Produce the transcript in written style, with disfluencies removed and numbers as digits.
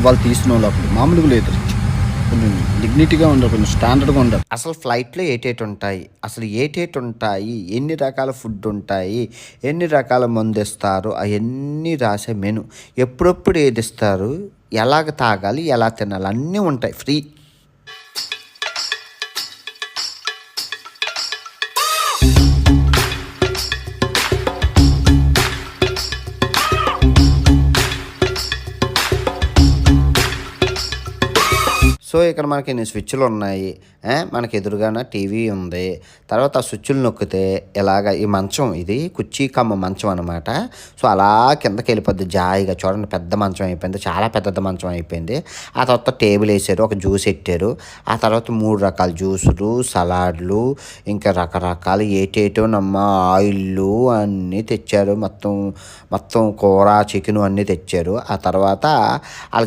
వాళ్ళు తీసిన వాళ్ళు అప్పుడు మామూలుగా లేదు. కొంచెం డిగ్నిటీగా ఉండాలి, కొంచెం స్టాండర్డ్గా ఉండాలి. అసలు ఫ్లైట్‌లో ఏటేటుంటాయి? అసలు ఏటేటుంటాయి? ఎన్ని రకాల ఫుడ్ ఉంటాయి? ఎన్ని రకాల మందిస్తారు? అయన్నీ రాసే మెను. ఎప్పుడెప్పుడు ఏదిస్తారు? ఎలాగ తాగాలి? ఎలా తినాలి? అన్నీ ఉంటాయి ఫ్రీ. సో, ఇక్కడ మనకి ఇన్ని స్విచ్‌లున్నాయి. మనకి ఎదురుగాన టీవీ ఉంది. తర్వాత ఆ స్విచ్‌లు నొక్కితే ఇలాగ ఈ మంచం ఇది కుర్చీ కమ్మ మంచం అనమాట. సో, అలా కిందకెళ్ళిపోద్ది జాయిగా. చూడండి పెద్ద మంచం అయిపోయింది. చాలా పెద్ద మంచం అయిపోయింది. ఆ తర్వాత టేబులేసారు. ఒక జ్యూస్ ఎట్టారు. ఆ తర్వాత 3 రకాల జ్యూసులు, సలాడ్లు, ఇంకా రకరకాలు ఏటేటోనమ్మా ఆయిల్లు అన్నీ తెచ్చారు. మొత్తం కూర, చికెను అన్నీ తెచ్చారు. ఆ తర్వాత ఆళ్ళ